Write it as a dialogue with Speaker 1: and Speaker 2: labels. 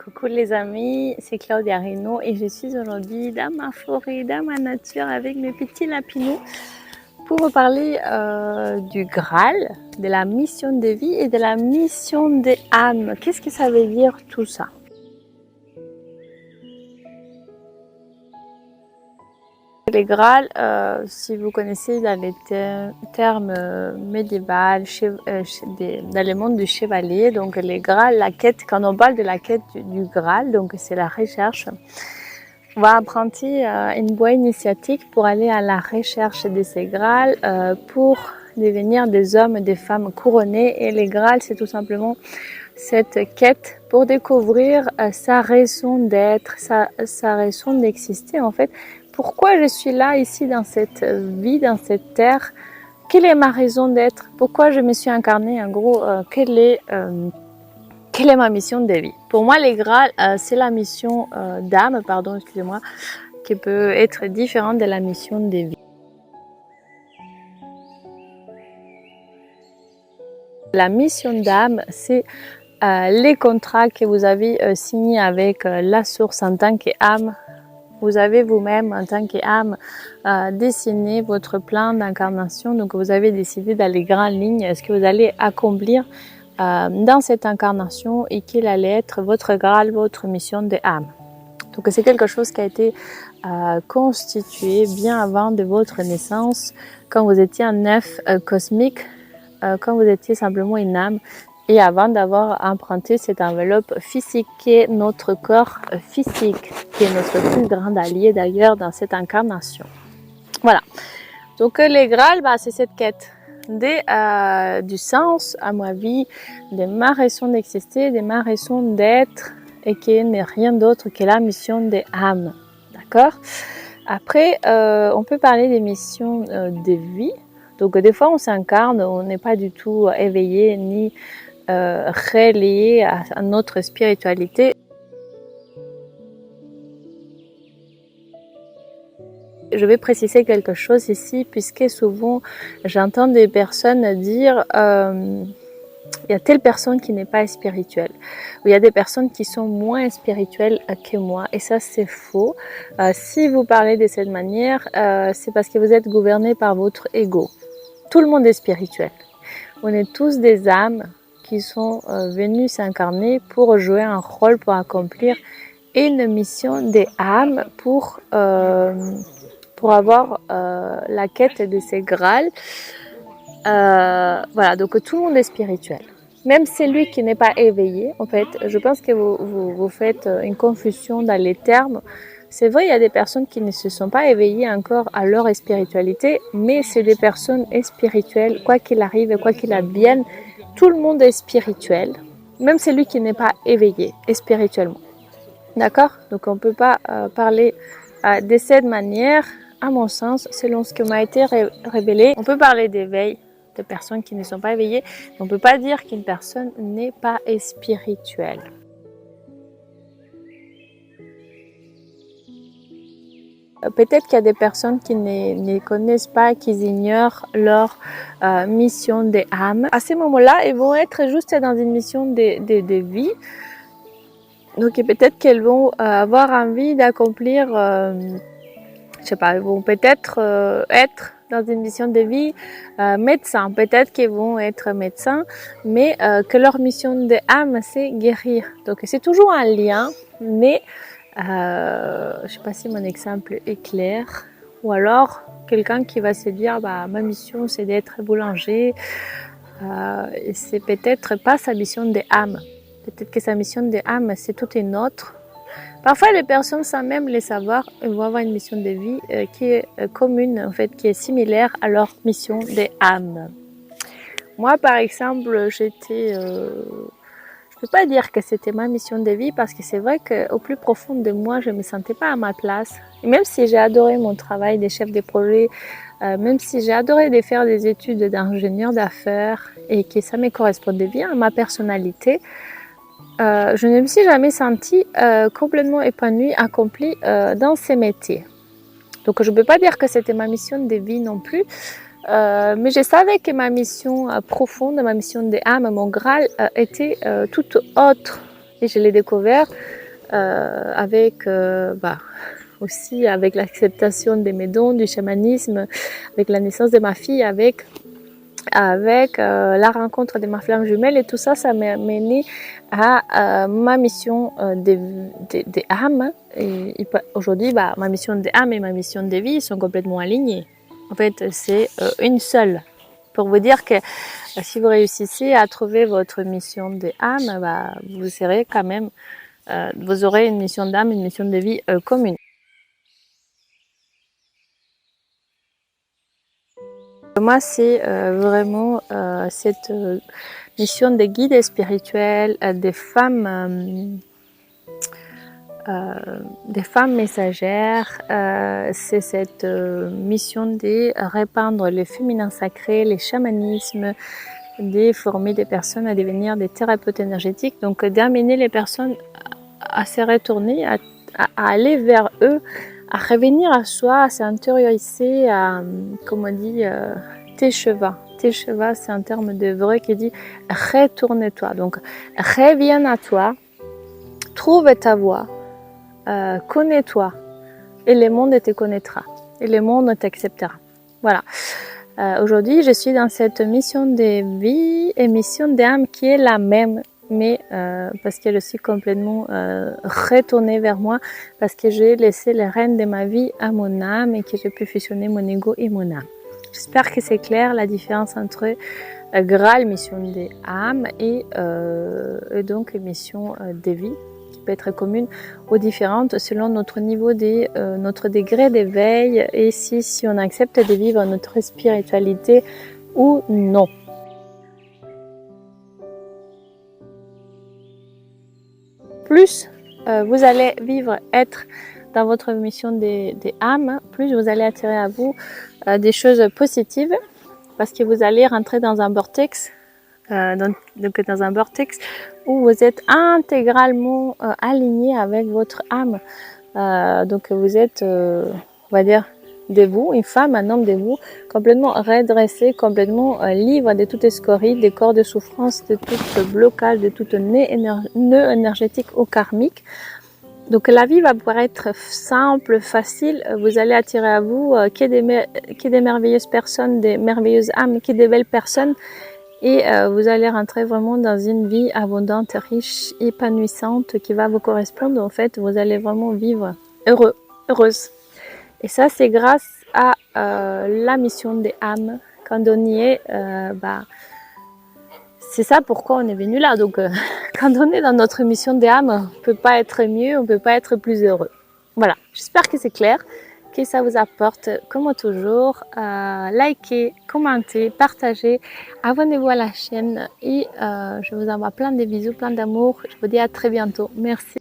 Speaker 1: Coucou les amis, c'est Claudia Reynaud et je suis aujourd'hui dans ma forêt, dans ma nature avec mes petits lapinous pour vous parler du Graal, de la mission de vie et de la mission des âmes. Qu'est-ce que ça veut dire tout ça? Les Graals, si vous connaissez dans les termes médiévaux, dans le monde du chevalier, donc les Graals, la quête, quand on parle de la quête du Graal, donc c'est la recherche, on va emprunter une voie initiatique pour aller à la recherche de ces Graals, pour devenir des hommes et des femmes couronnés. Et les Graals, c'est tout simplement cette quête pour découvrir sa raison d'être, sa raison d'exister en fait. Pourquoi je suis là ici dans cette vie, dans cette terre? Quelle est ma raison d'être? Pourquoi je me suis incarnée? En gros, quelle est ma mission de vie? Pour moi, les Graals, c'est la mission d'âme, pardon, excusez-moi, qui peut être différente de la mission de vie. La mission d'âme, c'est les contrats que vous avez signés avec la source en tant qu'âme. Vous avez vous-même, en tant qu'âme, dessiné votre plan d'incarnation. Donc, vous avez décidé dans les grandes lignes ce que vous allez accomplir dans cette incarnation et quelle allait être votre Graal, votre mission d'âme. Donc, c'est quelque chose qui a été constitué bien avant de votre naissance, quand vous étiez un œuf cosmique, quand vous étiez simplement une âme. Et avant d'avoir emprunté cette enveloppe physique qui est notre corps physique, qui est notre plus grand allié d'ailleurs dans cette incarnation. Voilà. Donc les Graals, c'est cette quête du sens à ma vie, de ma raison d'exister, de ma raison d'être, et qui n'est rien d'autre que la mission des âmes. D'accord? Après, on peut parler des missions de vie. Donc des fois on s'incarne, on n'est pas du tout éveillé ni relié à notre spiritualité. Je vais préciser quelque chose ici, puisque souvent j'entends des personnes dire il y a telle personne qui n'est pas spirituelle, ou il y a des personnes qui sont moins spirituelles que moi, et ça c'est faux. Si vous parlez de cette manière, c'est parce que vous êtes gouverné par votre ego. Tout le monde est spirituel. On est tous des âmes qui sont venus s'incarner pour jouer un rôle, pour accomplir une mission des âmes, pour avoir la quête de ces Graals. Voilà, donc tout le monde est spirituel. Même celui qui n'est pas éveillé, en fait, je pense que vous faites une confusion dans les termes. C'est vrai, il y a des personnes qui ne se sont pas éveillées encore à leur spiritualité, mais c'est des personnes spirituelles, quoi qu'il arrive, quoi qu'il advienne. Tout le monde est spirituel, même celui qui n'est pas éveillé spirituellement. D'accord? Donc on ne peut pas parler de cette manière, à mon sens, selon ce qui m'a été révélé. On peut parler d'éveil de personnes qui ne sont pas éveillées, mais on ne peut pas dire qu'une personne n'est pas spirituelle. Peut-être qu'il y a des personnes qui ne connaissent pas, qui ignorent leur mission d'âme. À ce moment-là, ils vont être juste dans une mission de vie. Donc peut-être qu'elles vont avoir envie d'accomplir, je sais pas, ils vont peut-être être dans une mission de vie médecin. Peut-être qu'ils vont être médecins, mais que leur mission d'âme, c'est guérir. Donc c'est toujours un lien, mais je ne sais pas si mon exemple est clair, ou alors quelqu'un qui va se dire ma mission c'est d'être boulanger, et c'est peut-être pas sa mission d'âme, peut-être que sa mission d'âme c'est toute une autre. Parfois les personnes sans même le savoir vont avoir une mission de vie qui est commune, en fait, qui est similaire à leur mission d'âme. Moi par exemple j'étais je ne peux pas dire que c'était ma mission de vie, parce que c'est vrai qu'au plus profond de moi, je ne me sentais pas à ma place. Et même si j'ai adoré mon travail de chef de projet, même si j'ai adoré de faire des études d'ingénieur d'affaires et que ça me correspondait bien à ma personnalité, je ne me suis jamais sentie complètement épanouie, accomplie dans ces métiers. Donc je ne peux pas dire que c'était ma mission de vie non plus. Mais je savais que ma mission profonde, ma mission d'âme, mon Graal était tout autre. Et je l'ai découvert avec aussi avec l'acceptation de mes dons, du chamanisme, avec la naissance de ma fille, avec la rencontre de ma flamme jumelle, et tout ça, ça m'a mené à ma mission des âmes. Et aujourd'hui, ma mission des âmes et ma mission de vie sont complètement alignées. En fait, c'est une seule. Pour vous dire que si vous réussissez à trouver votre mission des âmes, vous serez quand même, vous aurez une mission d'âme, une mission de vie commune. Moi, c'est vraiment cette mission des guides spirituels, des femmes messagères. C'est cette mission de répandre le féminin sacré, les chamanismes, de former des personnes à devenir des thérapeutes énergétiques, donc d'amener les personnes à se retourner, à aller vers eux, à revenir à soi, à s'intérioriser, à, comme on dit, Teshuvah. Teshuvah, c'est un terme de vrai qui dit retourne-toi. Donc, reviens à toi, trouve ta voie, connais-toi, et le monde te connaîtra, et le monde t'acceptera. Voilà. Aujourd'hui, je suis dans cette mission de vie et mission d'âme qui est la même, mais parce que je suis complètement retournée vers moi, parce que j'ai laissé les rênes de ma vie à mon âme et que j'ai pu fusionner mon ego et mon âme. J'espère que c'est clair la différence entre Graal, mission des âmes, et donc mission de vie, qui peut être commune ou différente selon notre niveau notre degré d'éveil, et si on accepte de vivre notre spiritualité ou non. Plus vous allez être dans votre mission des âmes, plus vous allez attirer à vous des choses positives, parce que vous allez rentrer dans un vortex, dans un vortex où vous êtes intégralement aligné avec votre âme. Donc vous êtes, on va dire, debout, une femme, un homme debout, complètement redressé, complètement libre de toute scorie, des corps de souffrance, de tout blocage, de toute nœud énergétique ou karmique. Donc la vie va pouvoir être simple, facile. Vous allez attirer à vous que des merveilleuses personnes, des merveilleuses âmes, que des belles personnes. Et vous allez rentrer vraiment dans une vie abondante, riche, épanouissante, qui va vous correspondre. En fait, vous allez vraiment vivre heureuse. Et ça, c'est grâce à la mission des âmes. Quand on y est, c'est ça pourquoi on est venu là. Donc, quand on est dans notre mission des âmes, on ne peut pas être mieux, on ne peut pas être plus heureux. Voilà, j'espère que c'est clair, que ça vous apporte, comme toujours. Likez, commentez, partagez, abonnez-vous à la chaîne, et je vous envoie plein de bisous, plein d'amour. Je vous dis à très bientôt. Merci.